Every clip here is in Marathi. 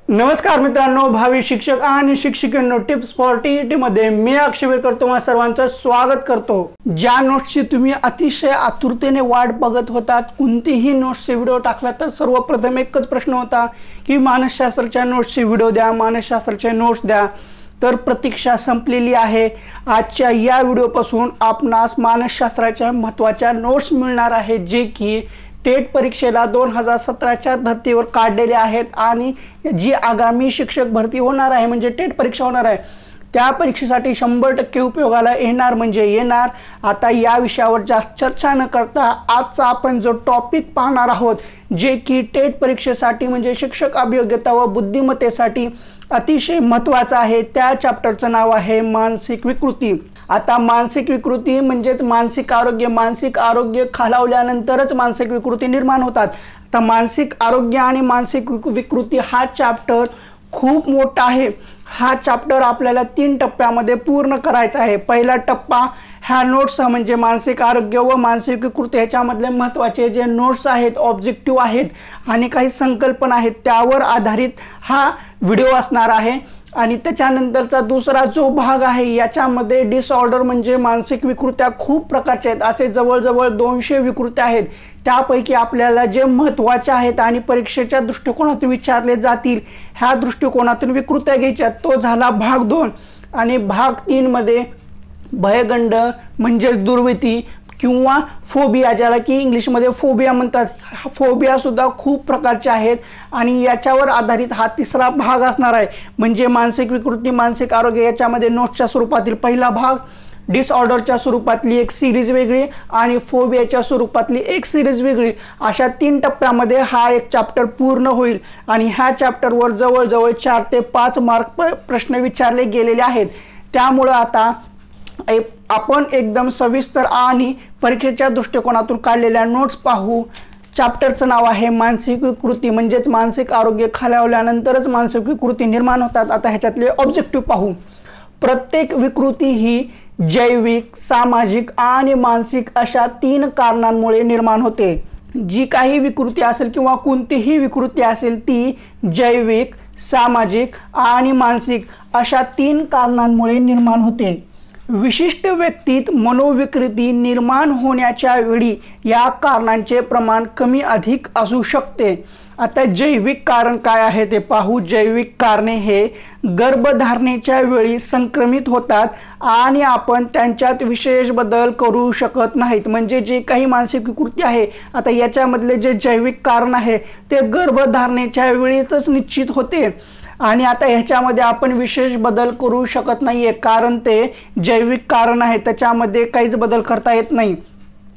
नमस्कार मित्रांनो, भावी शिक्षक आणि शिक्षिकांनो, टिप्स फॉर टीईटी मध्ये मी अक्षय करतो, तुम्हा सर्वांचं स्वागत करतो। ज्या नोट्सची तुम्ही अतिशय आतुरतेने वाट बघत होता, कोणतीही नोट्सचे व्हिडिओ टाकला तर सर्वप्रथम एकच प्रश्न होता की मानसशास्त्राच्या नोट्सचे व्हिडिओ द्या, मानसशास्त्राचे नोट्स द्या। तर प्रतीक्षा संपलेली आहे। आजच्या या व्हिडिओपासून आपणास मानसशास्त्राच्या महत्त्वाच्या नोट्स मिळणार आहेत, जे की टेट परीक्षेला 2017च्या धर्तीवर काढलेले आहेत आणि जी आगामी शिक्षक भरती होणार आहे, म्हणजे टेट परीक्षा होणार आहे, त्या परीक्षेसाठी 100% उपयोगाला येणार म्हणजे येणार। आता या विषयावर जास्त चर्चा न करता आजचा आपण जो टॉपिक पाहणार आहोत, जे की टेट परीक्षेसाठी म्हणजे शिक्षक अभियोग्यता व बुद्धिमत्तेसाठी अतिशय महत्त्वाचा आहे, त्या चॅप्टरचं नाव आहे मानसिक विकृती। आता मानसिक विकृती म्हणजेच मानसिक आरोग्य खालावल्यानंतरच मानसिक विकृती निर्माण होतात। आता मानसिक आरोग्य आणि मानसिक विकृती हा चॅप्टर खूप मोठा आहे। हा चॅप्टर आपल्याला 3 टप्प्यामध्ये पूर्ण करायचा आहे। पहिला टप्पा ह्या नोट्स म्हणजे मानसिक आरोग्य व मानसिक विकृती ह्याच्यामधले महत्त्वाचे जे नोट्स आहेत, ऑब्जेक्टिव्ह आहेत आणि काही संकल्पना आहेत, त्यावर आधारित हा व्हिडिओ असणार आहे। आणि त्याच्यानंतरचा दुसरा जो भाग आहे, याच्यामध्ये डिसऑर्डर म्हणजे मानसिक विकृत्या खूप प्रकारचे आहेत, असे जवळजवळ 200 विकृत्या आहेत। त्यापैकी आपल्याला जे महत्त्वाचे आहेत आणि परीक्षेच्या दृष्टिकोनातून विचारले जातील, ह्या दृष्टिकोनातून विकृत्या घ्यायच्या, तो झाला भाग 2। आणि भाग 3 मध्ये भयगंड म्हणजे दुर्वृत्ती किंवा फोबिया, ज्याला की इंग्लिशमध्ये फोबिया म्हणतात, फोबिया सुद्धा खूप प्रकारचे आहेत आणि याच्यावर आधारित हा तिसरा भाग असणार आहे। म्हणजे मानसिक विकृती, मानसिक आरोग्य याच्यामध्ये नोट्सच्या स्वरूपातील पहिला भाग, डिसऑर्डरच्या स्वरूपातली एक सिरीज वेगळी आणि फोबियाच्या स्वरूपातली एक सिरीज वेगळी, अशा 3 टप्प्यामध्ये हा एक चॅप्टर पूर्ण होईल। आणि ह्या चॅप्टरवर जवळजवळ 4 ते 5 मार्क प्रश्न विचारले गेलेले आहेत। त्यामुळे आता आपण एकदम सविस्तर आणि परीक्षेच्या दृष्टिकोनातून काढलेल्या नोट्स पाहू। चॅप्टरचं नाव आहे मानसिक विकृती, म्हणजेच मानसिक आरोग्य खालावल्यानंतरच मानसिक विकृती निर्माण होतात। आता ह्याच्यातले ऑब्जेक्टिव्ह पाहू। प्रत्येक विकृती ही जैविक, सामाजिक आणि मानसिक अशा 3 कारणांमुळे निर्माण होते। जी काही विकृती असेल किंवा कोणतीही विकृती असेल, ती जैविक, सामाजिक आणि मानसिक अशा 3 कारणांमुळे निर्माण होते। विशिष्ट व्यक्तीत मनोविकृती निर्माण होण्याच्या वेळी या कारणांचे प्रमाण कमी अधिक असू शकते। आता जैविक कारण काय आहे ते पाहू। जैविक कारणे हे गर्भधारणेच्या वेळी संक्रमित होतात आणि आपण त्यांच्यात विशेष बदल करू शकत नाहीत। म्हणजे जे काही मानसिक विकृती आहे, आता याच्यामधले जे जैविक कारण आहे ते गर्भधारणेच्या वेळीच निश्चित होते आणि आता ह्याच्यामध्ये आपण विशेष बदल करू शकत नाहीये, कारण ते जैविक कारण आहे, त्याच्यामध्ये काहीच बदल करता येत नाही।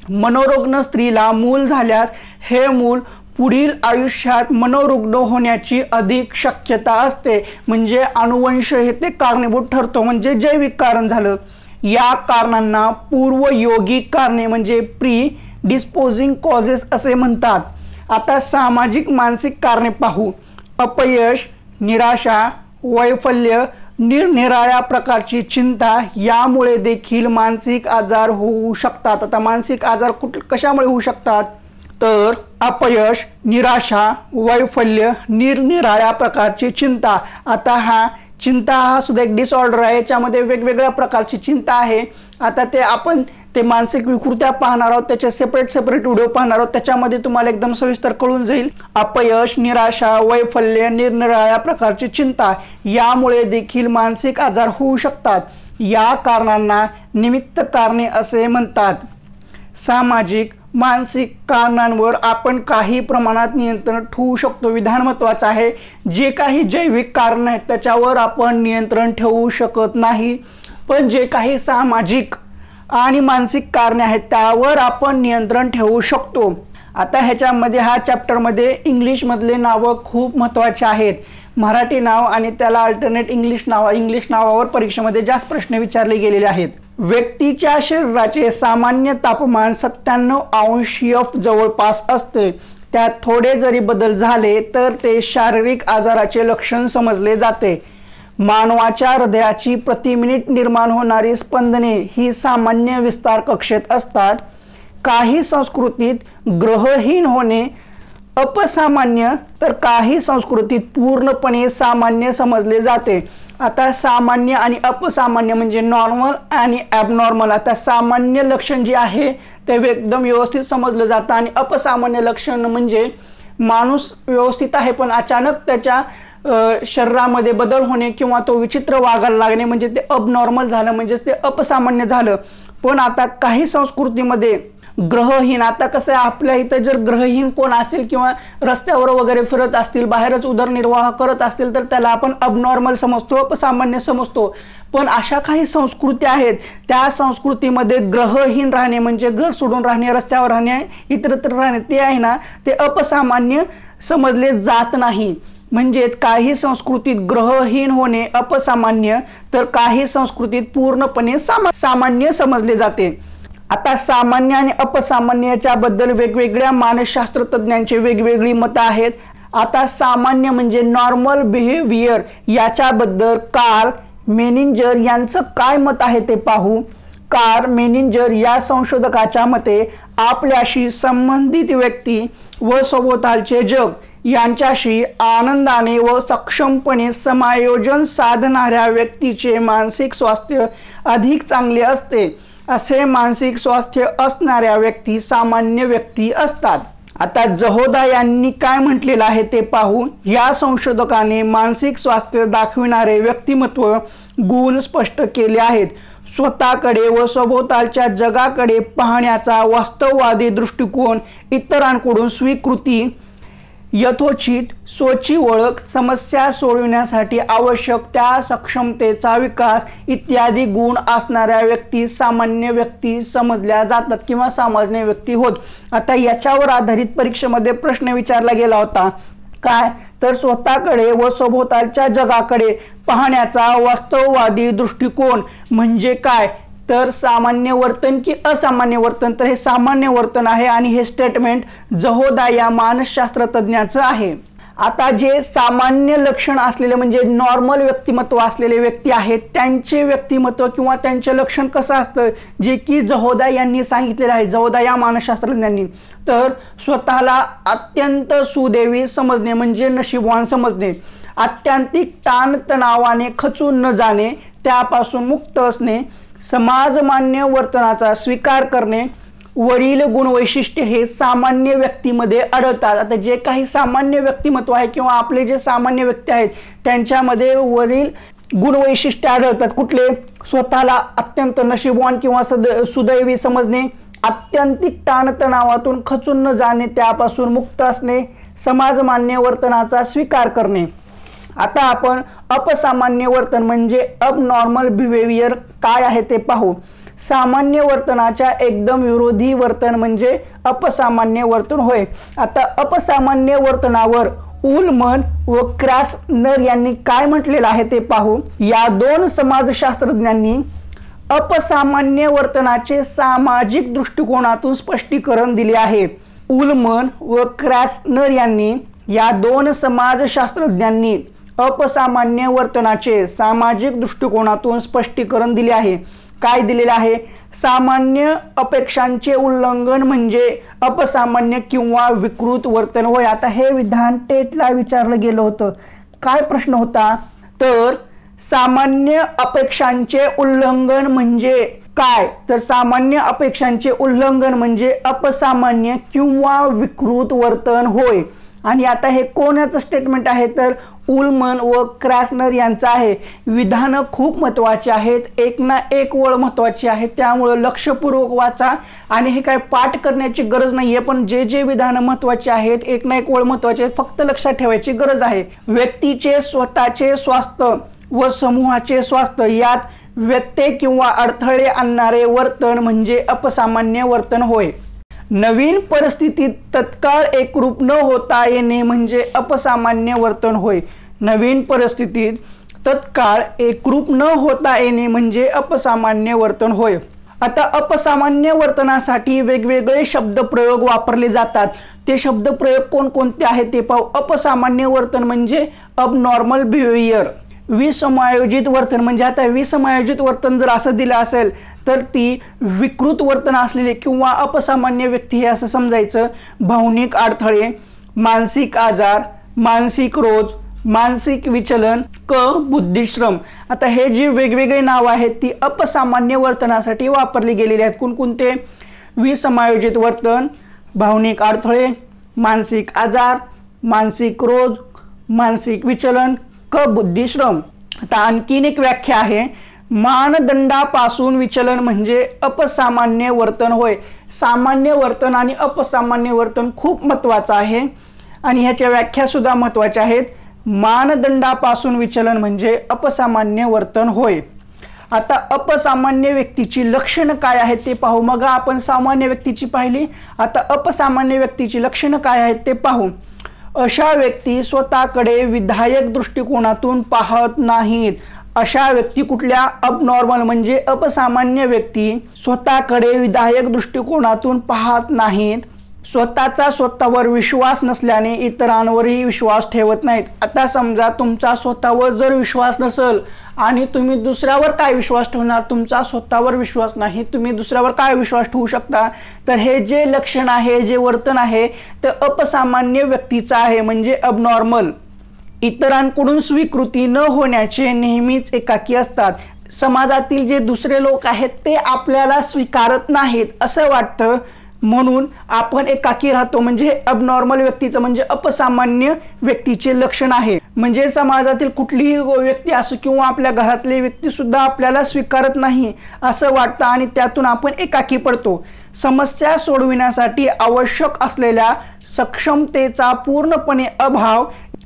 मनोरुग्ण स्त्रीला मूल झाल्यास हे मूल पुढील आयुष्यात मनोरुग्ण होण्याची अधिक शक्यता असते। म्हणजे अनुवंश हे ते कारणीभूत ठरतो, म्हणजे जैविक कारण झालं। या कारणांना पूर्वयोगिक कारणे म्हणजे प्री डिस्पोजिंग कॉजेस असे म्हणतात। आता सामाजिक मानसिक कारणे पाहू। अपयश, निराशा, वैफल्य, निरनिराळ्या प्रकारची चिंता यामुळे देखील मानसिक आजार होऊ शकतात। आता मानसिक आजार कशामुळे होऊ शकतात, तर अपयश, निराशा, वैफल्य, निरनिराळ्या प्रकारची चिंता। आता चिंता हा सुद्धा एक डिसऑर्डर आहे, याच्यामध्ये वेगवेगळ्या प्रकारची चिंता आहे। आता ते आपण मानसिक विकृत्या पाहणार आहोत, त्याचे सेपरेट व्हिडिओ पाहणार आहोत, त्याच्यामध्ये तुम्हाला एकदम सविस्तर कळून जाईल। अपयश, निराशा, वैफल्य, निरनिराळ्या प्रकारची चिंता यामुळे देखील मानसिक आजार होऊ शकतात। या कारणांना निमित्त कारणे असे म्हणतात। सामाजिक मानसिक कारणांवर आपण काही प्रमाणात नियंत्रण ठेवू शकतो। विधान महत्त्वाचं आहे, जे काही जैविक कारण आहेत त्याच्यावर आपण नियंत्रण ठेवू शकत नाही, पण जे काही सामाजिक आणि मानसिक कारणे आहेत त्यावर आपण नियंत्रण ठेवू शकतो। आता ह्याच्यामध्ये हा चॅप्टरमध्ये इंग्लिश मधले नावं खूप महत्त्वाचे आहेत। मराठी नाव आणि त्याला अल्टरनेट इंग्लिश नावावर परीक्षेमध्ये जास्त प्रश्न विचारले गेलेले आहेत। व्यक्तीच्या शरीराचे सामान्य तापमान 97° जवळपास असते। त्यात थोडे जरी बदल झाले तर ते शारीरिक आजाराचे लक्षण समजले जाते। मानवाच्या हृदयाची प्रति मिनिट निर्माण होणारी स्पंदने ही सामान्य विस्तार कक्षेत असतात। काही संस्कृतीत ग्रहहीन होणे अपसामान्य तर काही संस्कृतीत पूर्णपणे सामान्य समजले जाते। आता सामान्य आणि अपसामान्य म्हणजे नॉर्मल आणि ॲबनॉर्मल। आता सामान्य लक्षण जे आहे ते एकदम व्यवस्थित समजलं जातं आणि अपसामान्य लक्षण म्हणजे माणूस व्यवस्थित आहे पण अचानक त्याच्या शरीरामध्ये बदल होणे किंवा तो विचित्र वागायला लागणे म्हणजे ते अबनॉर्मल झालं, म्हणजे ते अपसामान्य झालं। पण आता काही संस्कृतीमध्ये ग्रहहीन, आता कसं आहे आपल्या इथं जर ग्रहहीन कोण असेल किंवा रस्त्यावर वगैरे फिरत असतील, बाहेरच उदरनिर्वाह करत असतील तर त्याला आपण अबनॉर्मल समजतो, अपसामान्य समजतो। पण अशा काही संस्कृती आहेत त्या संस्कृतीमध्ये ग्रहहीन राहणे म्हणजे घर सोडून राहणे, रस्त्यावर राहणे, इतरत्र राहणे ते आहे ना ते अपसामान्य समजले जात नाही। म्हणजे काही संस्कृतीत ग्रहहीन होणे अपसामान्य तर काही संस्कृतीत पूर्णपणे सामान्य समजले जाते। आता सामान्य आणि अपसामान्याच्या बद्दल वेगवेगळ्या मानसशास्त्र तज्ञांचे वेगवेगळी मतं आहेत। आता सामान्य म्हणजे नॉर्मल बिहेवियर याच्याबद्दल कार्ल मेनिंजर यांचं काय मत आहे ते पाहू। कार्ल मेनिंजर या संशोधकाच्या मते आपल्याशी संबंधित व्यक्ती व सभोवतालचे जग यांच्याशी आनंदाने व सक्षमपणे समायोजन साधणाऱ्या व्यक्तीचे मानसिक स्वास्थ्य अधिक चांगले असते। असे मानसिक स्वास्थ्य असणाऱ्या व्यक्ती सामान्य व्यक्ती असतात। आता जहोदा यांनी काय म्हटलेलं आहे ते पाहू। या संशोधकाने मानसिक स्वास्थ्य दाखविणारे व्यक्तिमत्व गुण स्पष्ट केले आहेत। स्वतःकडे व सभोवतालच्या जगाकडे पाहण्याचा वास्तववादी दृष्टिकोन, इतरांकडून स्वीकृती, यथोचित स्वची ओळख, समस्या सोडविण्यासाठी आवश्यक त्या सक्षमतेचा विकास इत्यादी गुण असणाऱ्या व्यक्ती सामान्य व्यक्ती समजल्या जातात किंवा सामान्य व्यक्ती होत। आता याच्यावर आधारित परीक्षेमध्ये प्रश्न विचारला गेला होता काय तर स्वतःकडे व सभोवतालच्या जगाकडे पाहण्याचा वास्तववादी दृष्टिकोन म्हणजे काय तर सामान्य वर्तन की असामान्य वर्तन। तर हे सामान्य वर्तन आहे आणि हे स्टेटमेंट जहोदा या मानसशास्त्र तज्ञाचं आहे। आता जे सामान्य लक्षण असलेले म्हणजे नॉर्मल व्यक्तिमत्व असलेले व्यक्ती आहेत त्यांचे व्यक्तिमत्व किंवा त्यांचे लक्षण कसं असतं जे की जहोदा यांनी सांगितलेलं आहे, जहोदा या मानसशास्त्रज्ञांनी। तर स्वतःला अत्यंत सुदैवी समजणे म्हणजे नशीबवान समजणे, आत्यंतिक ताणतणावाने खचून न जाणे, त्यापासून मुक्त असणे, समाजमान्य वर्तनाचा स्वीकार करणे, वरील गुणवैशिष्ट्ये हे सामान्य व्यक्तीमध्ये आढळतात। आता जे काही सामान्य व्यक्तिमत्व आहे किंवा आपले जे सामान्य व्यक्ती आहेत त्यांच्यामध्ये वरील गुणवैशिष्ट्ये आढळतात। कुठले? स्वतःला अत्यंत नशीबवान किंवा सुदैवी समजणे, आत्यंतिक ताणतणावातून खचून न जाणे, त्यापासून मुक्त असणे, समाजमान्य वर्तनाचा स्वीकार करणे। आता आपण अपसामान्य वर्तन म्हणजे अबनॉर्मल बिहेवियर काय आहे ते पाहू। सामान्य वर्तनाच्या एकदम विरोधी वर्तन म्हणजे अपसामान्य वर्तन होय। आता अपसामान्य वर्तनावर उलमन व क्रॅसनर यांनी काय म्हटलेलं आहे ते पाहू। या दोन समाजशास्त्रज्ञांनी अपसामान्य वर्तनाचे सामाजिक दृष्टिकोनातून स्पष्टीकरण दिले आहे। उलमन व क्रॅसनर यांनी या दोन समाजशास्त्रज्ञांनी अपसामान्य वर्तनाचे सामाजिक दृष्टिकोनातून स्पष्टीकरण दिले आहे। काय दिलेले आहे? सामान्य अपेक्षांचे उल्लंघन म्हणजे अपसामान्य किंवा विकृत वर्तन होय। आता हे विधान टेटला विचारलं गेलं होतं। काय प्रश्न होता तर सामान्य अपेक्षांचे उल्लंघन म्हणजे काय तर सामान्य अपेक्षांचे उल्लंघन म्हणजे अपसामान्य किंवा विकृत वर्तन होय। आणि आता हे कोणाचं स्टेटमेंट आहे तर उलमन व क्रॅसनर यांचं आहे। विधानं खूप महत्त्वाची आहेत, एक ना एक ओळ महत्त्वाची आहे, त्यामुळे लक्षपूर्वक वाचा आणि हे काय पाठ करण्याची गरज नाहीये, पण जे जे विधानं महत्त्वाची आहेत एक ना एक ओळ महत्त्वाची आहेत फक्त लक्षात ठेवायची गरज आहे। व्यक्तीचे स्वतःचे स्वास्थ्य व समूहाचे स्वास्थ्य यात व्यत्यय किंवा अडथळे आणणारे वर्तन म्हणजे अपसामान्य वर्तन होय। नवीन परिस्थितीत तत्काळ एकरूप न होता येणे म्हणजे अपसामान्य वर्तन होय। नवीन परिस्थितीत तत्काळ एकरूप न होता येणे म्हणजे अपसामान्य वर्तन होय। आता अपसामान्य वर्तनासाठी वेगवेगळे शब्दप्रयोग वापरले जातात। ते शब्दप्रयोग कोणकोणते आहेत ते पाहू। अपसामान्य वर्तन म्हणजे अबनॉर्मल बिहेवियर। विसमायोजित वर्तन म्हणजे आता विसमायोजित वर्तन जर असं दिलं असेल तर ती विकृत वर्तन असलेले किंवा अपसामान्य व्यक्ती हे असं समजायचं। भावनिक अडथळे, मानसिक आजार, मानसिक रोग, मानसिक विचलन, क बुद्धिश्रम. आता हे जी वेगवेगळे नाव आहेत ती अपसामान्य वर्तनासाठी वापरली गेलेली आहेत. कोणकोणते? विसमायोजित वर्तन, भावनिक अडथळे, मानसिक आजार, मानसिक रोग, मानसिक विचलन, क बुद्धिश्रम. आता आणखीन एक व्याख्या आहे, मानदंडापासून विचलन म्हणजे अपसामान्य वर्तन होय. सामान्य वर्तन आणि अपसामान्य वर्तन खूप महत्त्वाचं आहे आणि ह्याच्या व्याख्या सुद्धा महत्त्वाच्या आहेत. मानदंडापासून विचलन म्हणजे अपसामान्य वर्तन होय. आता अपसामान्य व्यक्तीची लक्षणं काय आहेत ते पाहू. मग आपण सामान्य व्यक्तीची पाहिली, आता अपसामान्य व्यक्तीची लक्षणं काय आहेत ते पाहू. अशा व्यक्ती स्वतःकडे विधायक दृष्टिकोनातून पाहत नाहीत. अशा व्यक्ती कुठल्या? अबनॉर्मल म्हणजे अपसामान्य व्यक्ती स्वतःकडे विधायक दृष्टिकोनातून पाहत नाहीत. स्वतःचा स्वतःवर विश्वास नसल्याने इतरांवरही विश्वास ठेवत नाहीत. आता समजा तुमचा स्वतःवर जर विश्वास नसेल आणि तुम्ही दुसऱ्यावर काय विश्वास ठेवणार? तुमचा स्वतःवर विश्वास नाही, तुम्ही दुसऱ्यावर काय विश्वास ठेवू शकता? तर हे जे लक्षण आहे, जे वर्तन आहे ते अपसामान्य व्यक्तीचं आहे म्हणजे अबनॉर्मल. इतरांकडून स्वीकृती न होण्याचे नेहमीच एकाकी असतात. समाजातील जे दुसरे लोक आहेत ते आपल्याला स्वीकारत नाहीत असं वाटतं म्हणून आपण एकाकी राहतो. म्हणजे अबनॉर्मल व्यक्तीचं म्हणजे अपसामान्य व्यक्तीचे लक्षण आहे. म्हणजे समाजातील कुठलीही व्यक्ती असो किंवा आपल्या घरातली व्यक्ती सुद्धा आपल्याला स्वीकारत नाही असं वाटतं आणि त्यातून आपण एकाकी पडतो. समस्या सोडविण्यासाठी आवश्यक असलेल्या सक्षमतेचा पूर्णपणे अभाव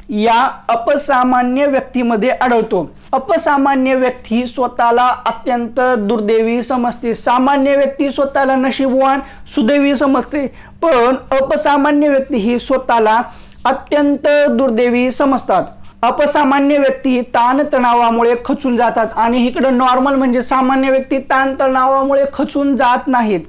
या अपसामान्य व्यक्तीमध्ये आढळतो. अपसामान्य व्यक्ती स्वतःला अत्यंत दुर्दैवी समजते. सामान्य व्यक्ती स्वतःला नशीबवान सुदैवी समजते, पण अपसामान्य व्यक्ती ही स्वतःला अत्यंत दुर्दैवी समजतात. अपसामान्य व्यक्ती ताणतणावामुळे खचून जातात आणि इकडे नॉर्मल म्हणजे सामान्य व्यक्ती ताणतणावामुळे खचून जात नाहीत.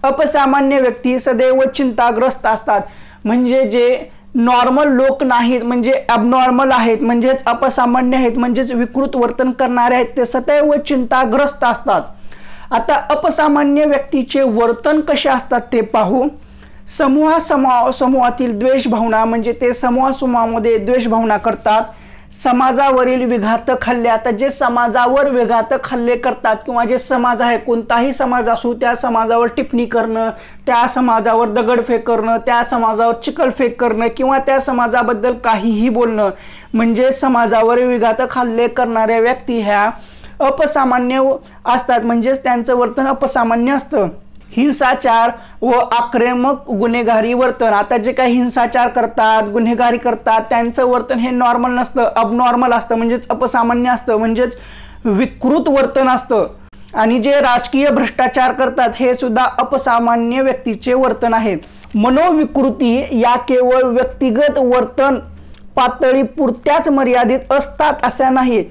अपसामान्य व्यक्ती सदैव चिंताग्रस्त असतात. म्हणजे जे नॉर्मल लोक नाहीत म्हणजे ॲबनॉर्मल आहेत म्हणजेच अपसामान्य आहेत म्हणजेच विकृत वर्तन करणारे आहेत ते सदैव चिंताग्रस्त असतात. आता अपसामान्य व्यक्तीचे वर्तन कसे असतात ते पाहू. समूहातील द्वेष भावना म्हणजे ते समूहामध्ये द्वेष भावना करतात. समाजावरील विघातक हल्ले, आता जे समाजावर विघातक हल्ले करतात किंवा जे समाज आहे कोणताही समाज असो त्या समाजावर टिप्पणी करणं, त्या समाजावर दगडफेक करणं, त्या समाजावर चिखलफेक करणं किंवा त्या समाजाबद्दल काहीही बोलणं म्हणजे समाजावर विघातक हल्ले करणाऱ्या व्यक्ती ह्या अपसामान्य असतात म्हणजेच त्यांचं वर्तन अपसामान्य असतं. हिंसाचार व आक्रमक गुन्हेगारी वर्तन, आता जे काही हिंसाचार करतात गुन्हेगारी करतात त्यांचं वर्तन हे नॉर्मल नसतं, अबनॉर्मल असतं म्हणजेच अपसामान्य असतं म्हणजेच विकृत वर्तन असतं. आणि जे राजकीय भ्रष्टाचार करतात हे सुद्धा अपसामान्य व्यक्तीचे वर्तन आहे. मनोविकृती या केवळ व्यक्तिगत वर्तन पातळीपुरत्याच मर्यादित असतात असा नाही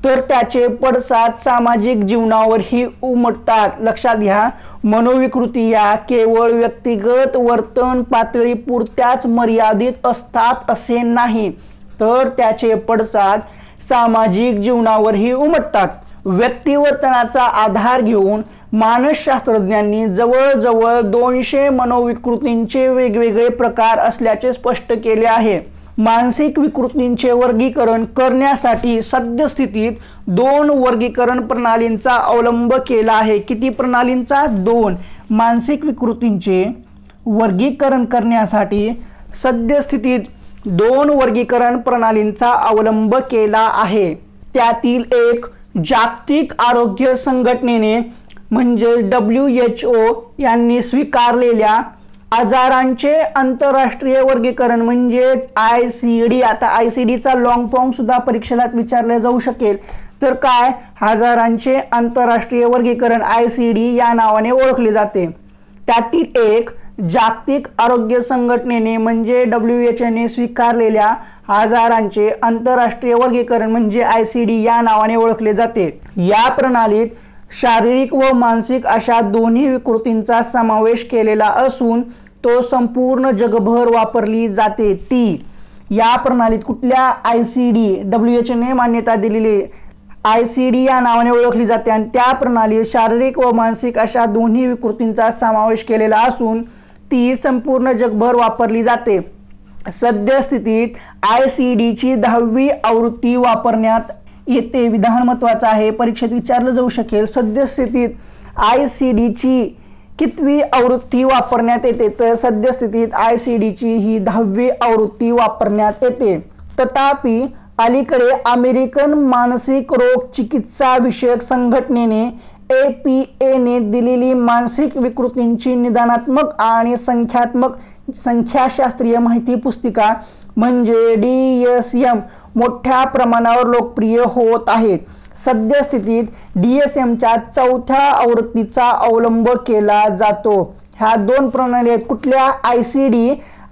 तर त्याचे पडसाद सामाजिक जीवनावरही उमटतात. लक्षात घ्या, मनोविकृती या केवळ व्यक्तिगत वर्तन पातळीपुरत्याच मर्यादित असतात असे नाही तर त्याचे पडसाद सामाजिक जीवनावरही उमटतात. व्यक्तिवर्तनाचा आधार घेऊन मानसशास्त्रज्ञांनी जवळजवळ 200 मनोविकृतींचे वेगवेगळे प्रकार असल्याचे स्पष्ट केले आहे. मानसिक विकृतींचे वर्गीकरण करण्यासाठी सद्यस्थितीत 2 वर्गीकरण प्रणालींचा अवलंब केला आहे. किती प्रणालींचा? 2. मानसिक विकृतींचे वर्गीकरण करण्यासाठी सद्यस्थितीत 2 वर्गीकरण प्रणालींचा अवलंब केला आहे. त्यातील एक जागतिक आरोग्य संघटनेने म्हणजे WHO यांनी स्वीकारलेल्या आजारांचे आंतरराष्ट्रीय वर्गीकरण म्हणजेच ICD. आता ICDचा लॉंग फॉर्म सुद्धा परीक्षेलाच विचारले जाऊ शकेल. तर काय? आजारांचे आंतरराष्ट्रीय वर्गीकरण ICD या नावाने ओळखले जाते. त्यातील एक जागतिक आरोग्य संघटनेने म्हणजे WHOने स्वीकारलेल्या आजारांचे आंतरराष्ट्रीय वर्गीकरण म्हणजे ICD या नावाने ओळखले जाते. या प्रणालीत शारीरिक व मानसिक अशा दोन्ही विकृतींचा समावेश केलेला असून तो संपूर्ण जगभर वापरली जाते. ती या प्रणालीत कुठल्या? ICD, WHOने मान्यता दिलेली ICD या नावाने ओळखली जाते आणि त्या प्रणालीत शारीरिक व मानसिक अशा दोन्ही विकृतींचा समावेश केलेला असून ती संपूर्ण जगभर वापरली जाते. सद्यस्थितीत ICD-ची 10वी आवृत्ती वापरण्यात येते. विधान महत्वाचं आहे, परीक्षेत विचारलं जाऊ शकेल. सद्यस्थितीत ICD-ची कितवी आवृत्ती वापरण्यात येते? तर सद्यस्थितीत ICD-ची ही 10वी आवृत्ती वापरण्यात येते. तथापि अलीकडे अमेरिकन मानसिक रोग चिकित्सा विषयक संघटनेने APA दिलेली मानसिक विकृतींची निदानात्मक आणि संख्याशास्त्रीय माहिती पुस्तिका म्हणजे DSM मोठ्या प्रमाणावर लोकप्रिय होत आहे. सद्यस्थितीत DSMच्या 4थ्या आवृत्तीचा अवलंब केला जातो. ह्या दोन प्रणाली आहेत. कुठल्या?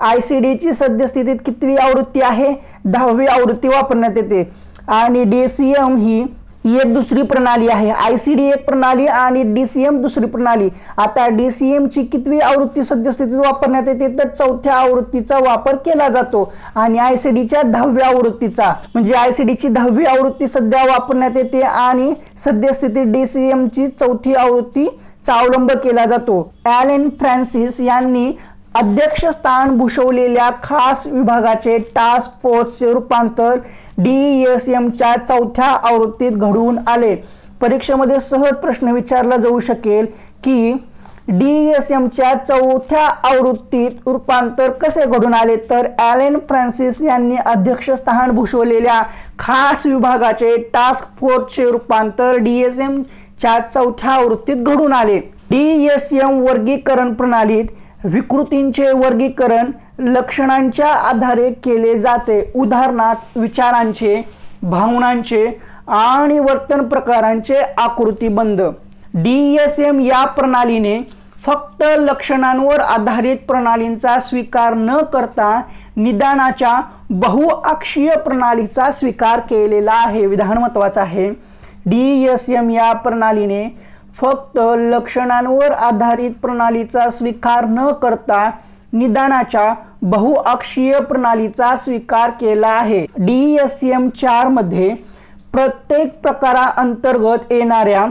ICD-ची सद्यस्थितीत कितवी आवृत्ती आहे? 10वी आवृत्ती वापरण्यात येते. आणि DSM ही एक दुसरी प्रणाली आहे. ICD एक प्रणाली आणि DSM दुसरी प्रणाली. आता DSMची कितवी आवृत्ती सद्यस्थितीत वापरण्यात येते? तर 4थ्या आवृत्तीचा वापर केला जातो. आणि ICDच्या 10व्या आवृत्तीचा म्हणजे ICDची 10वी आवृत्ती सध्या वापरण्यात येते आणि सद्यस्थितीत DSMची 4थी आवृत्तीचा अवलंब केला जातो. ॲलन फ्रान्सिस यांनी अध्यक्षस्थान भूषवलेल्या खास विभागाचे टास्क फोर्सचे रूपांतर DSMच्या 4थ्या आवृत्तीत घडून आले. परीक्षेमध्ये सहज प्रश्न विचारला जाऊ शकेल की DSMच्या 4थ्या आवृत्तीत रूपांतर कसे घडून आले? तर ॲलन फ्रान्सिस यांनी अध्यक्षस्थान भूषवलेल्या खास विभागाचे टास्क फोर्सचे रूपांतर DSMच्या 4थ्या आवृत्तीत घडून आले. DSM वर्गीकरण प्रणालीत विकृतींचे वर्गीकरण लक्षणांच्या आधारे केले जाते. उदाहरणार्थ विचारांचे, भावनांचे आणि वर्तन प्रकारांचे आकृतीबंध. DSM या प्रणालीने फक्त लक्षणांवर आधारित प्रणालींचा स्वीकार न करता निदानाच्या बहुअक्षीय प्रणालीचा स्वीकार केलेला आहे. विधान महत्वाचं आहे. DSM या प्रणालीने फक्त लक्षणांवर आधारित प्रणालीचा स्वीकार न करता निदानाच्या बहुअक्षीय प्रणालीचा स्वीकार केला आहे. DSM-4 मध्ये प्रत्येक प्रकाराअंतर्गत येणाऱ्या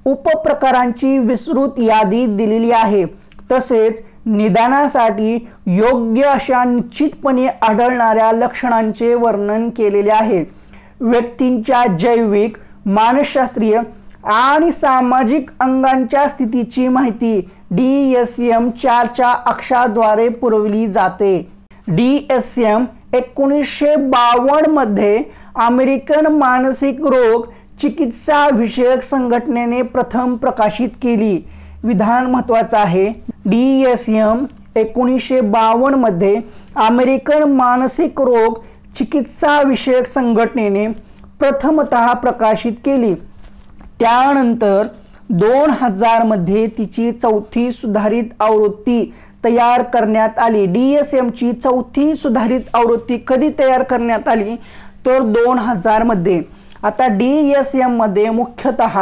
उपप्रकारांची विस्तृत यादी दिलेली आहे. तसेच निदानासाठी योग्य अशा निश्चितपणे आढळणाऱ्या लक्षणांचे वर्णन केलेले आहे. व्यक्तींच्या जैविक, मानसशास्त्रीय आणि सामाजिक अंगांच्या स्थितीची माहिती DSM-4च्या अक्षाद्वारे पुरवली जाते. DSM 1952 मध्ये अमेरिकन मानसिक रोग चिकित्सा विषयक संघटनेने प्रथम प्रकाशित केली. विधान महत्वाचं आहे. DSM 1952 मध्ये अमेरिकन मानसिक रोग चिकित्सा विषयक संघटनेने प्रथमतः प्रकाशित केली. त्यानंतर 2000 मध्ये तिची 4थी सुधारित आवृत्ती तयार करण्यात आली. DSMची 4थी सुधारित आवृत्ती कधी तयार करण्यात आली? तर 2000 मध्ये. आता DSM मध्ये मुख्यतः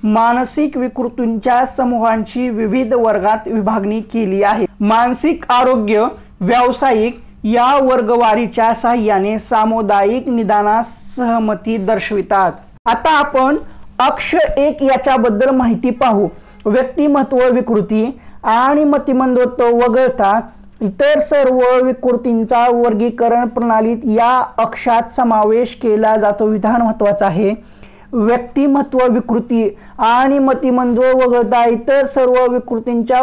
मानसिक विकृतींच्या समूहांची विविध वर्गात विभागणी केली आहे. मानसिक आरोग्य, व्यावसायिक या वर्गवारीच्या साहाय्याने सामुदायिक निदानास सहमती दर्शवितात. आता आपण अक्ष 1 याच्याबद्दल माहिती पाहू. व्यक्तिमत्व विकृती आणि मतिमंदत्व वगळता इतर सर्व विकृतींचा वर्गीकरण प्रणालीत या अक्षात समावेश केला जातो. विधान महत्वाचं आहे. व्यक्तिमत्व विकृती आणि मतिमंदत्व वगळता इतर सर्व विकृतींच्या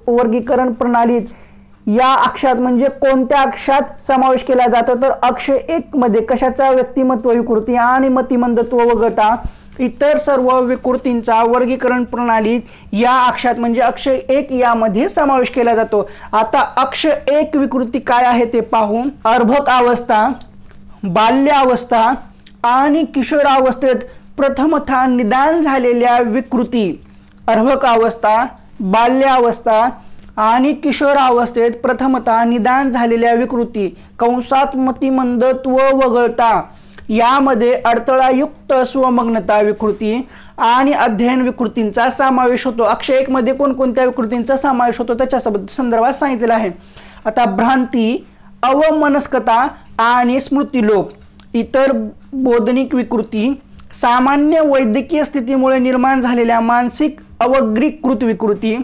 वर्गीकरण प्रणालीत या अक्षात म्हणजे कोणत्या अक्षात समावेश केला जातो? तर अक्ष 1 मध्ये. कशाचा? व्यक्तिमत्व विकृती आणि मतिमंदत्व वगळता इतर सर्व विकृतींचा वर्गीकरण प्रणालीत या अक्षात म्हणजे अक्ष 1 यामध्ये समावेश केला जातो. आता अक्ष 1 विकृती काय आहे ते पाहू. अर्भकावस्था, बाल्यावस्था आणि किशोरावस्थेत प्रथमतः निदान झालेल्या विकृती. अर्भकावस्था, बाल्यावस्था आणि किशोरावस्थेत प्रथमतः निदान झालेल्या विकृती कंसात मतिमंदत्व वगळता यामध्ये अडथळायुक्त स्वमग्नता विकृती आणि अध्ययन विकृतींचा समावेश होतो. अक्ष 1 मध्ये कोणकोणत्या विकृतींचा समावेश होतो त्याच्या संदर्भात सांगितलेलं आहे. आता भ्रांती, अवमनस्कता आणि स्मृतिलोप, इतर बोधनिक विकृती, सामान्य वैद्यकीय स्थितीमुळे निर्माण झालेल्या मानसिक अवग्रीकृत विकृती,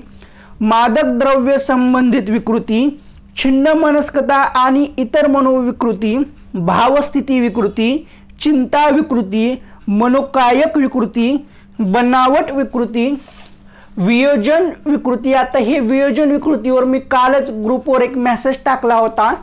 मादक द्रव्य संबंधित विकृती, छिन्न मनस्कता आणि इतर मनोविकृती, भावस्थिती विकृती, चिंता विकृती, मनोकायक विकृती, बनावट विकृती, वियोजन विकृती। आता हे वियोजन विकृतीवर मी कालच ग्रुपवर एक मेसेज टाकला होता,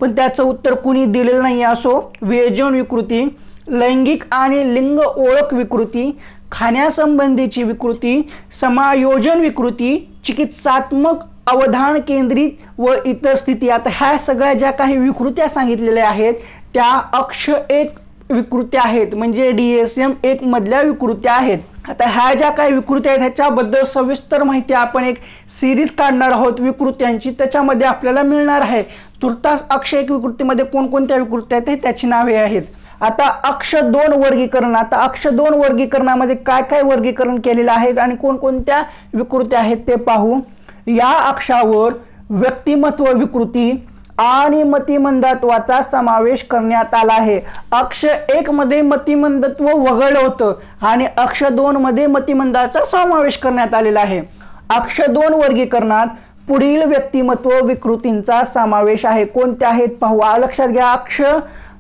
पण त्याचं उत्तर कुणी दिलेलं नाही। असो, वियोजन विकृती, लैंगिक आणि लिंग ओळख विकृती, खाण्यासंबंधीची विकृती, समायोजन विकृती, चिकित्सात्मक अवधान केंद्रित व इतर स्थिती। आता ह्या सगळ्या ज्या काही विकृत्या सांगितलेल्या आहेत त्या अक्ष 1 विकृत्या आहेत, म्हणजे DSM-1 मधल्या विकृत्या आहेत। आता ह्या ज्या काही विकृत्या आहेत ह्याच्याबद्दल सविस्तर माहिती आपण एक सिरीज काढणार आहोत विकृत्यांची, त्याच्यामध्ये आपल्याला मिळणार आहे। तुर्तास अक्ष 1 विकृतीमध्ये कोणकोणत्या विकृत्या आहेत त्याची नावे आहेत। आता अक्ष 2 वर्गीकरण, आता अक्ष 2 वर्गीकरणामध्ये काय काय वर्गीकरण केलेलं आहे आणि कोणकोणत्या विकृत्या आहेत ते पाहू। या अक्षावर व्यक्तिमत्व विकृती आणि मतिमंदत्वाचा समावेश करण्यात आला आहे। अक्ष 1 मध्ये मतिमंदत्व वगळलं होतं आणि अक्ष 2 मध्ये मतिमंदाचा समावेश करण्यात आलेला आहे। अक्ष 2 वर्गीकरणात पुढील व्यक्तिमत्व विकृतींचा समावेश आहे। कोणत्या आहेत पाहू। लक्षात घ्या, अक्ष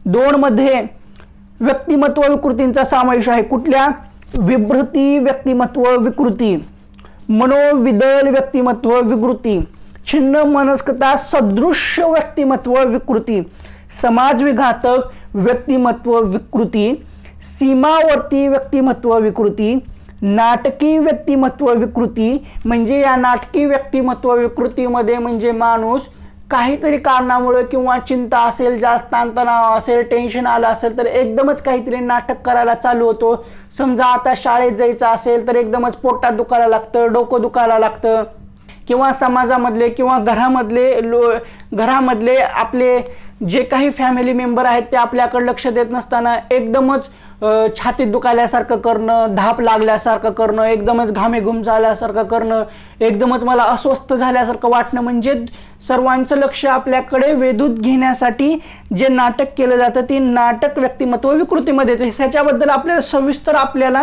2 मध्ये व्यक्तिमत्व विकृतींचा समावेश आहे। कुठल्या? विभ्रती व्यक्तिमत्व विकृती, मनोविदल व्यक्तिमत्व विकृती, छिन्न मनस्कता सदृश व्यक्तिमत्व विकृती, समाजविघातक व्यक्तिमत्व विकृती, सीमावर्ती व्यक्तिमत्व विकृती, नाटकी व्यक्तिमत्व विकृती। म्हणजे या नाटकी व्यक्तिमत्व विकृतीमध्ये म्हणजे माणूस काहीतरी कारणामुळे किंवा चिंता असेल, जास्त ताणतणाव असेल, टेन्शन आलं असेल तर एकदमच काहीतरी नाटक करायला चालू होतो। समजा आता शाळेत जायचं असेल तर एकदमच पोटात दुखायला लागतं, डोकं दुखायला लागतं, किंवा समाजामधले किंवा घरामधले आपले जे काही फॅमिली मेंबर आहेत ते आपल्याकडे लक्ष देत नसताना एकदमच छातीत दुखायल्यासारखं करणं, धाप लागल्यासारखं करणं, एकदमच घामेघूम झाल्यासारखं करणं, एकदमच मला अस्वस्थ झाल्यासारखं वाटणं, म्हणजे सर्वांचं लक्ष आपल्याकडे वेधून घेण्यासाठी जे नाटक केलं जातं ते नाटक व्यक्तिमत्व विकृतीमध्ये येते। ह्याच्याबद्दल आपल्याला सविस्तर आपल्याला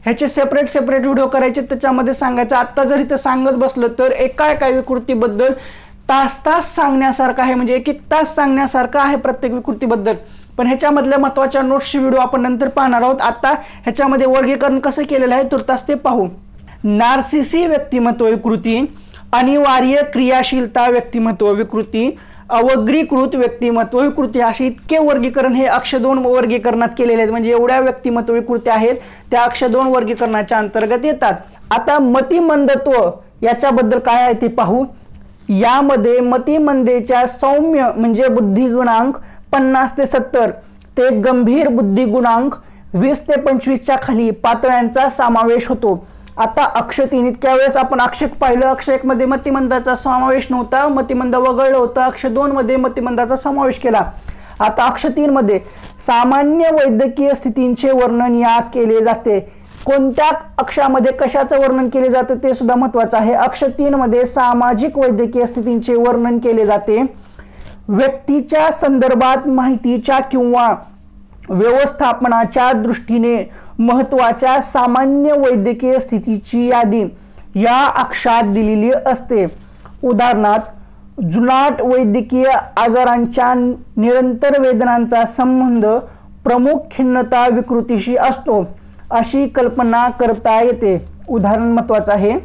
ह्याचे सेपरेट व्हिडिओ करायचे, त्याच्यामध्ये सांगायचं। आत्ता जर इथं सांगत बसलं तर एका विकृतीबद्दल तास सांगण्यासारखं आहे, म्हणजे 1 तास सांगण्यासारखं आहे प्रत्येक विकृतीबद्दल। पण ह्याच्यामधल्या महत्त्वाच्या नोट्सचे व्हिडिओ आपण नंतर पाहणार आहोत। आता ह्याच्यामध्ये वर्गीकरण कसं केलेलं आहे तुर्तास ते पाहू। नार्सिसी व्यक्तिमत्व विकृती, अनिवार्य क्रियाशीलता व्यक्तिमत्व विकृती, अवग्रीकृत व्यक्तिमत्व विकृती, असे इतके वर्गीकरण हे अक्ष 2 वर्गीकरणात केलेले आहेत। म्हणजे एवढ्या व्यक्तिमत्व विकृत्या आहेत त्या अक्ष 2 वर्गीकरणाच्या अंतर्गत येतात। आता मतिमंदत्व याच्याबद्दल काय आहे ते पाहू। यामध्ये मतिमंदेच्या सौम्य म्हणजे बुद्धिगुणांक 50 ते 70 ते गंभीर बुद्धिगुणांक 20 ते 25च्या खाली पातळ्यांचा समावेश होतो। आता अक्ष 3 इतक्या वेळेस आपण अक्ष पाहिलं, अक्ष 1 मध्ये मतिमंदाचा समावेश नव्हता, मतिमंद वगळलं होतं, अक्ष 2 मध्ये मतिमंदाचा समावेश केला। आता अक्ष 3 मध्ये सामान्य वैद्यकीय स्थितींचे वर्णन यात केले जाते। कोणत्या अक्षामध्ये कशाचं वर्णन केले जाते ते सुद्धा महत्त्वाचं आहे। अक्ष 3 मध्ये सामाजिक वैद्यकीय स्थितींचे वर्णन केले जाते। व्यक्तीच्या संदर्भात माहितीच्या किंवा व्यवस्थापनाच्या दृष्टीने महत्त्वाच्या सामान्य वैद्यकीय स्थितीची यादी या अक्षात दिलेली असते। उदाहरणार्थ जुनाट वैद्यकीय आजारांच्या निरंतर वेदनांचा संबंध प्रमुख खिन्नता विकृतीशी असतो अशी कल्पना करता येते। उदाहरण महत्त्वाचं आहे।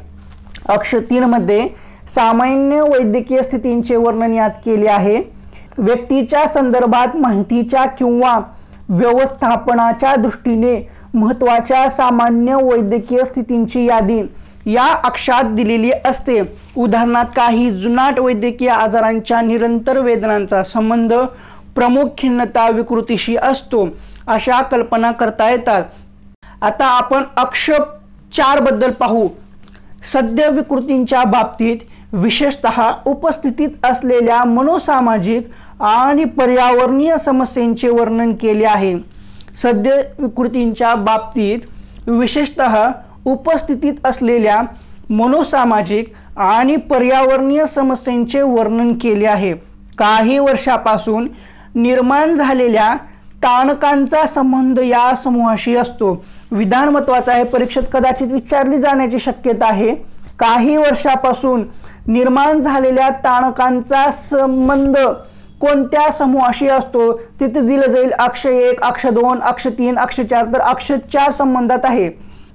अक्ष 3 मध्ये सामान्य वैद्यकीय स्थितींचे वर्णन यात केले आहे। व्यक्तीच्या संदर्भात माहितीच्या किंवा व्यवस्थापनाच्या दृष्टीने महत्त्वाच्या सामान्य वैद्यकीय स्थितींची यादी या अक्षात दिलेली असते। उदाहरणार्थ काही जुनाट वैद्यकीय आजारांच्या निरंतर वेदनांचा संबंध प्रमुख खिन्नता विकृतीशी असतो अशा कल्पना करता येतात। आता आपण अक्ष 4 बद्दल पाहू। सद्य विकृतींच्या बाबतीत विशेषतः उपस्थितीत असलेल्या मनोसामाजिक आणि पर्यावरणीय समस्यांचे वर्णन केले आहे। सद्य विकृतींच्या बाबतीत विशेषतः उपस्थितीत असलेल्या मनोसामाजिक आणि पर्यावरणीय समस्यांचे वर्णन केले आहे। काही वर्षापासून निर्माण झालेल्या ताणकांचा संबंध या समूहाशी असतो। विधान महत्त्वाचं आहे, परीक्षेत कदाचित विचारली जाण्याची शक्यता आहे। काही वर्षापासून निर्माण झालेल्या ताणकांचा संबंध कोणत्या समूहाशी असतो? तिथे दिलं जाईल अक्ष 1, अक्ष 2, अक्ष 3, अक्ष 4. तर अक्ष 4 संबंधात आहे.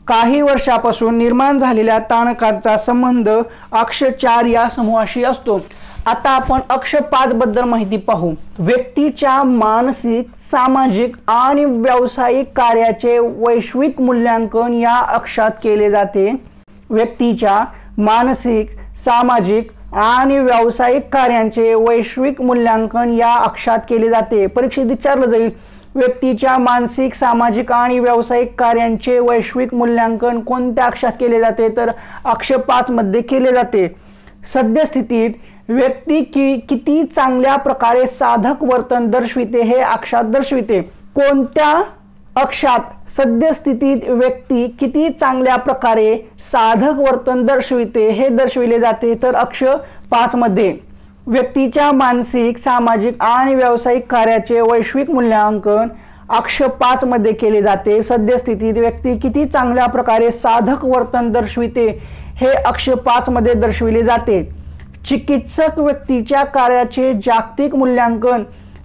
काही वर्षापासून निर्माण झालेल्या ताणकांचा संबंध अक्ष 4 या समूहाशी असतो. आता आपण अक्ष 5 बद्दल माहिती पाहू. व्यक्तीच्या मानसिक, सामाजिक आणि व्यावसायिक कार्याचे वैश्विक मूल्यांकन या अक्षात केले जाते. व्यक्तीच्या मानसिक, सामाजिक आणि व्यावसायिक कार्यांचे वैश्विक मूल्यांकन या अक्षात केले जाते. परीक्षेत विचारलं जाईल व्यक्तीच्या मानसिक, सामाजिक आणि व्यावसायिक कार्यांचे वैश्विक मूल्यांकन कोणत्या अक्षात केले जाते? तर अक्ष 5 मध्ये केले जाते. सद्यस्थितीत व्यक्ती किती चांगल्या प्रकारे साधक वर्तन दर्शविते हे अक्षात दर्शविते. कोणत्या अक्षात सद्यस्थितीत व्यक्ती किती चांगल्या प्रकारे साधक वर्तन दर्शविते हे दर्शविले जाते? तर अक्ष 5 मध्ये. व्यक्तीच्या मानसिक, सामाजिक आणि व्यावसायिक कार्याचे वैश्विक मूल्यांकन अक्ष 5 मध्ये केले जाते. सद्यस्थितीत व्यक्ती किती चांगल्या प्रकारे साधक वर्तन दर्शविते हे अक्ष 5 मध्ये दर्शविले जाते. चिकित्सक व्यक्तीच्या कार्याचे जागतिक मूल्यांकन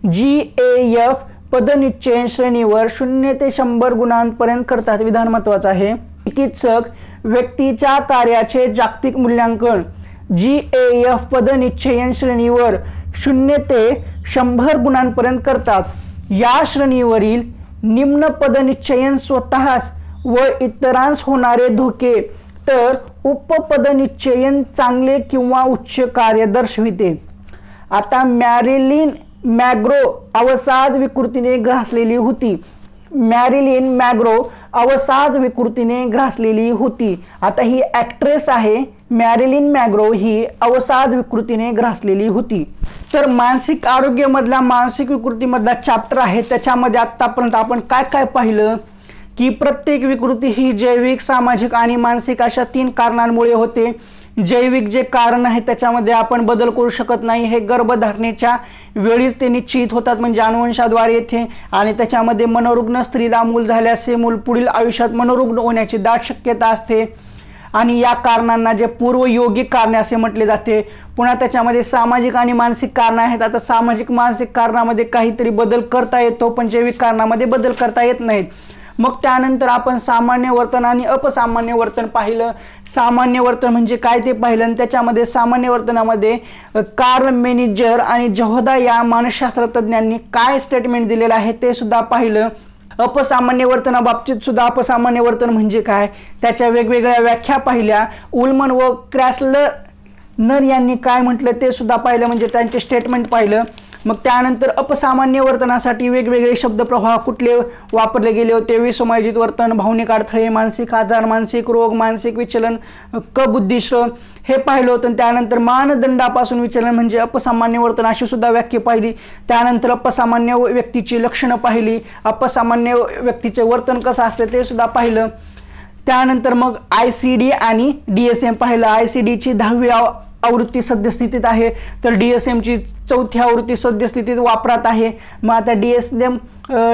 GAF पदनिश्चयन श्रेणीवर 0 ते 100 गुणांपर्यंत करतात. विधान महत्वाचं आहे. चिकित्सक व्यक्तीच्या कार्याचे जागतिक मूल्यांकन GAF पदनिश्चयन श्रेणीवर 0 ते 100 गुणांपर्यंत करतात. या श्रेणीवरील निम्न पदनिश्चयन स्वतःस व इतरांस होणारे धोके, तर उपपदनिश्चयन चांगले किंवा उच्च कार्य दर्शविते. आता मॅरिलिन मॅग्रो अवसाद विकृतीने ग्रासलेली होती. मॅरिलिन मॅग्रो अवसाद विकृतीने ग्रासलेली होती. आता ही ॲक्ट्रेस आहे. मॅरिलिन मॅग्रो ही अवसाद विकृतीने ग्रासलेली होती. तर मानसिक आरोग्यामधला, मानसिक विकृतीमधला चॅप्टर आहे. त्याच्यामध्ये आतापर्यंत आपण काय काय पाहिलं की प्रत्येक विकृती ही जैविक, सामाजिक आणि मानसिक अशा 3 कारणांमुळे होते. जैविक जे कारण आहे त्याच्यामध्ये आपण बदल करू शकत नाही. हे गर्भधारणेच्या वेळीच ते निश्चित होतात, म्हणजे अनुवंशाद्वारे येथे. आणि त्याच्यामध्ये मनोरुग्ण स्त्रीला मूल झाल्यास हे मूल पुढील आयुष्यात मनोरुग्ण होण्याची दाट शक्यता असते. आणि या कारणांना जे पूर्वयोगिक कारणे असे म्हटले जाते. पुन्हा त्याच्यामध्ये सामाजिक आणि मानसिक कारणे आहेत. आता सामाजिक, मानसिक कारणामध्ये काहीतरी बदल करता येतो, पण जैविक कारणामध्ये बदल करता येत नाहीत. मग त्यानंतर आपण सामान्य वर्तन आणि अपसामान्य वर्तन पाहिलं. सामान्य वर्तन म्हणजे काय ते पाहिलं, आणि त्याच्यामध्ये सामान्य वर्तनामध्ये कार्ल मेनिजर आणि जहोदा या मानसशास्त्र तज्ञांनी काय स्टेटमेंट दिलेलं आहे ते सुद्धा पाहिलं. अपसामान्य वर्तनाबाबतीत सुद्धा अपसामान्य वर्तन म्हणजे काय त्याच्या वेगवेगळ्या व्याख्या पाहिल्या. उल्मन व क्रॅस्लर यांनी काय म्हटलं ते सुद्धा पाहिलं, म्हणजे त्यांचे स्टेटमेंट पाहिलं. मग त्यानंतर अपसामान्य वर्तनासाठी वेगवेगळे शब्दप्रवाह कुठले वापरले गेले होते. विसमायोजित वर्तन, भावनिक अडथळे, मानसिक आजार, मानसिक रोग, मानसिक विचलन, कबुद्धिश्र हे पाहिलं होतं. त्यानंतर मानदंडापासून विचलन म्हणजे अपसामान्य वर्तन अशी सुद्धा व्याख्या पाहिली. त्यानंतर अपसामान्य व्यक्तीची लक्षणं पाहिली. अपसामान्य व्यक्तीचे वर्तन कसं असते ते सुद्धा पाहिलं. त्यानंतर मग ICD आणि DSM पाहिलं. ICDची 10वी आवृत्ती सद्यस्थितीत आहे, तर DSMची 4थी आवृत्ती सद्यस्थितीत वापरात आहे. मग आता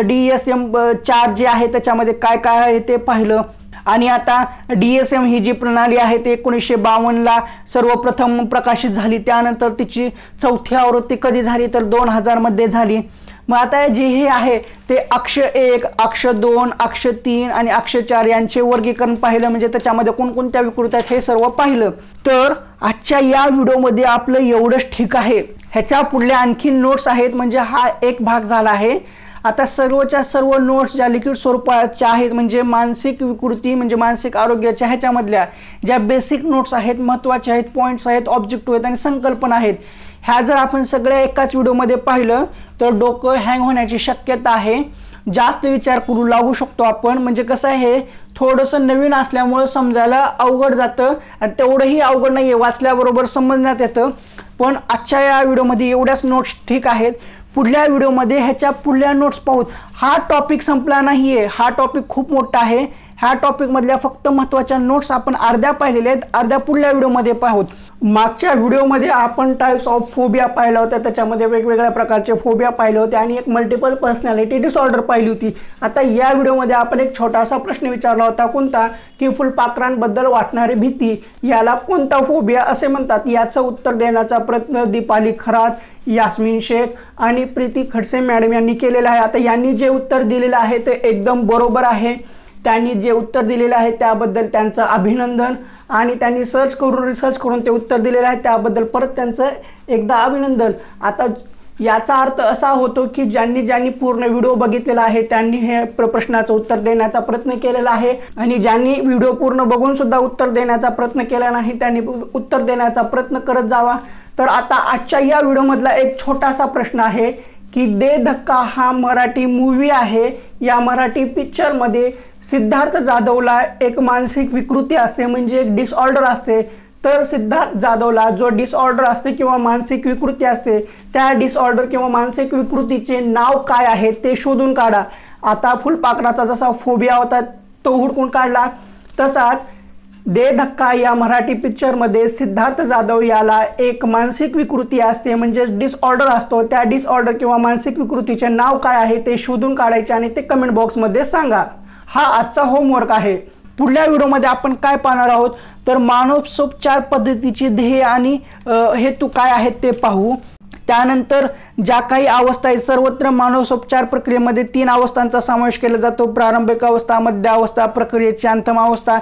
DSM 4 जे आहे त्याच्यामध्ये काय काय आहे ते पाहिलं. आणि आता DSM ही जी प्रणाली आहे ते 1952ला सर्वप्रथम प्रकाशित झाली. त्यानंतर तिची 4थी आवृत्ती कधी झाली तर 2000 मध्ये झाली. मग आता जे हे आहे ते अक्ष 1, अक्ष 2, अक्ष 3 आणि अक्ष 4 यांचे वर्गीकरण पाहिलं, म्हणजे त्याच्यामध्ये कोणकोणत्या विकृती आहेत हे सर्व पाहिलं. तर आजच्या या व्हिडिओमध्ये आपलं एवढंच ठीक आहे. ह्याच्या पुढल्या आणखी नोट्स आहेत, म्हणजे हा एक भाग झाला आहे. आता सर्वच्या सर्व नोट्स ज्या लिखित स्वरूपाच्या आहेत, म्हणजे मानसिक विकृती म्हणजे मानसिक आरोग्याच्या ह्याच्यामधल्या ज्या बेसिक नोट्स आहेत, महत्त्वाच्या आहेत, पॉईंट्स आहेत, ऑब्जेक्टिव्ह आहेत आणि संकल्पना आहेत, ह्या जर आपण सगळ्या एकाच व्हिडिओमध्ये पाहिलं तर डोकं हँग होण्याची शक्यता आहे. जास्त विचार करू लागू शकतो आपण. म्हणजे कसं आहे, थोडंसं नवीन असल्यामुळं समजायला अवघड जातं, आणि तेवढंही अवघड नाही आहे, वाचल्याबरोबर समजण्यात येतं. पण आजच्या या व्हिडिओमध्ये एवढ्याच नोट्स ठीक आहेत. पुढल्या व्हिडिओमध्ये ह्याच्या पुढल्या नोट्स पाहूत. हा टॉपिक संपला नाही आहे, हा टॉपिक खूप मोठा आहे. ह्या टॉपिकमधल्या फक्त महत्त्वाच्या नोट्स आपण अर्ध्या पाहिलेल्या आहेत, अर्ध्या पुढल्या व्हिडिओमध्ये पाहूत. मागच्या व्हिडिओमध्ये आपण टाइप्स ऑफ फोबिया पाहिला होता, त्याच्यामध्ये वेगवेगळ्या प्रकारचे फोबिया पाहिले होते आणि एक मल्टिपल पर्सनॅलिटी डिसऑर्डर पाहिली होती। आता या व्हिडिओमध्ये आपण एक छोटासा प्रश्न विचारला होता, कोणता, की फुलपाखरांबद्दल वाटणारी भीती याला कोणता फोबिया असे म्हणतात। याचं उत्तर देण्याचा प्रयत्न दीपाली खरात, यास्मिन शेख आणि प्रीती खडसे मॅडम यांनी केलेला आहे। आता यांनी जे उत्तर दिलेलं आहे ते एकदम बरोबर आहे। त्यांनी जे उत्तर दिलेलं आहे त्याबद्दल त्यांचं अभिनंदन आणि त्यांनी रिसर्च करून ते उत्तर दिलेलं आहे त्याबद्दल परत त्यांचं एकदा अभिनंदन। आता याचा अर्थ असा होतो की ज्यांनी पूर्ण व्हिडिओ बघितलेला आहे त्यांनी हे प्रश्नाचं उत्तर देण्याचा प्रयत्न केलेला आहे आणि ज्यांनी व्हिडिओ पूर्ण बघून सुद्धा उत्तर देण्याचा प्रयत्न केला नाही त्यांनी उत्तर देण्याचा प्रयत्न करत जावा। तर आता आजच्या या व्हिडिओमधला एक छोटासा प्रश्न आहे की दे धक्का हा मराठी मूवी आहे, या मराठी पिक्चरमध्ये सिद्धार्थ जाधवला एक मानसिक विकृती असते, म्हणजे एक डिसऑर्डर असते। तर सिद्धार्थ जाधवला जो डिसऑर्डर असते किंवा मानसिक विकृती असते त्या डिसऑर्डर किंवा मानसिक विकृतीचे नाव काय आहे ते शोधून काढा। आता फुलपाखराचा जसा फोबिया होता तो हुडकून काढला, तसाच दे धक्का या मराठी पिक्चरमध्ये सिद्धार्थ जाधव याला एक मानसिक विकृती असते, म्हणजे डिसऑर्डर असतो। त्या डिसऑर्डर किंवा मानसिक विकृतीचे नाव काय आहे ते शोधून काढायचे आणि ते कमेंट बॉक्समध्ये सांगा। हा आजचा होमवर्क आहे। पुढल्या व्हिडिओमध्ये आपण काय पाहणार आहोत तर मानसोपचार पद्धतीचे ध्येय आणि हेतू काय आहेत ते पाहू। त्यानंतर ज्या काही अवस्था आहेत, सर्वत्र मानसोपचार प्रक्रियेमध्ये 3 अवस्थांचा समावेश केला जातो, प्रारंभिक अवस्था, मध्य अवस्था, प्रक्रियेची अंतिम अवस्था,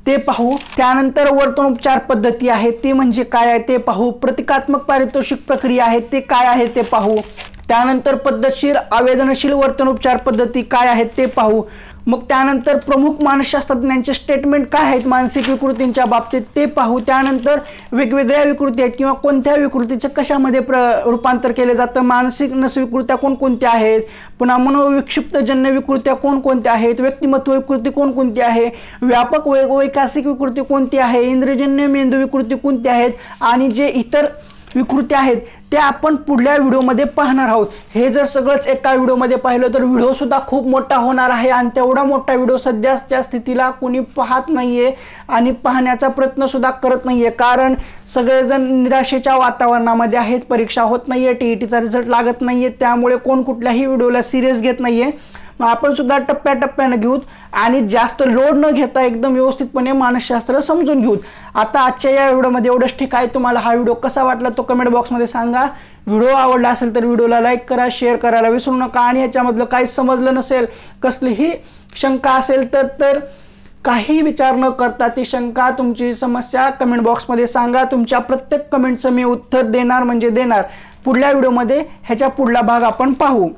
ते पाहू। त्यानंतर वर्तनोपचार पद्धती आहे ते म्हणजे काय आहे ते पाहू। प्रतिकात्मक पारितोषिक प्रक्रिया आहे ते काय आहे ते पाहू। त्यानंतर पद्धतशीर आवेदनशील वर्तनोपचार पद्धती काय आहेत ते पाहू। मग त्यानंतर प्रमुख मानसशास्त्रज्ञांचे स्टेटमेंट काय आहेत मानसिक विकृतींच्या बाबतीत ते पाहू। त्यानंतर वेगवेगळ्या विकृती आहेत किंवा कोणत्या विकृतीचे कशामध्ये रूपांतर केले जातं, मानसिक नसविकृत्या कोणकोणत्या आहेत, पुन्हा मनोविक्षिप्तजन्य विकृत्या कोणकोणत्या आहेत, व्यक्तिमत्व विकृती कोणकोणती आहे, व्यापक वैकासिक विकृती कोणती आहे, इंद्रियजन्य मेंदू विकृती कोणती आहेत आणि जे इतर विकृती आहेत ते आपण पुढल्या व्हिडिओमध्ये पाहणार आहोत। हे जर सगळंच एका व्हिडिओमध्ये पाहिलं तर व्हिडिओ सुद्धा खूप मोठा होणार आहे आणि तेवढा मोठा व्हिडिओ सध्याच्या स्थितीला कोणी पाहत नाहीये आणि पाहण्याचा प्रयत्न सुद्धा करत नाहीये, कारण सगळेजण निराशेच्या वातावरणामध्ये आहेत, परीक्षा होत नाहीये, टीईटीचा रिझल्ट लागत नाहीये, त्यामुळे कोण कुठल्याही व्हिडिओला सिरियस घेत नाहीये। मग आपण सुद्धा टप्प्याटप्प्याने घेऊत आणि जास्त लोड न घेता एकदम व्यवस्थितपणे मानसशास्त्र समजून घेऊत। आता आजच्या या व्हिडिओमध्ये एवढंच ठीक आहे। तुम्हाला हा व्हिडिओ कसा वाटला तो कमेंट बॉक्समध्ये सांगा। व्हिडिओ आवडला असेल तर व्हिडिओला लाईक करा, शेअर करायला विसरू नका आणि याच्यामधलं काही समजलं नसेल, कसलीही शंका असेल तर काही विचार न करता ती शंका, तुमची समस्या कमेंट बॉक्समध्ये सांगा। तुमच्या प्रत्येक कमेंटचं मी उत्तर देणार म्हणजे देणार। पुढल्या व्हिडिओमध्ये ह्याच्या पुढला भाग आपण पाहू।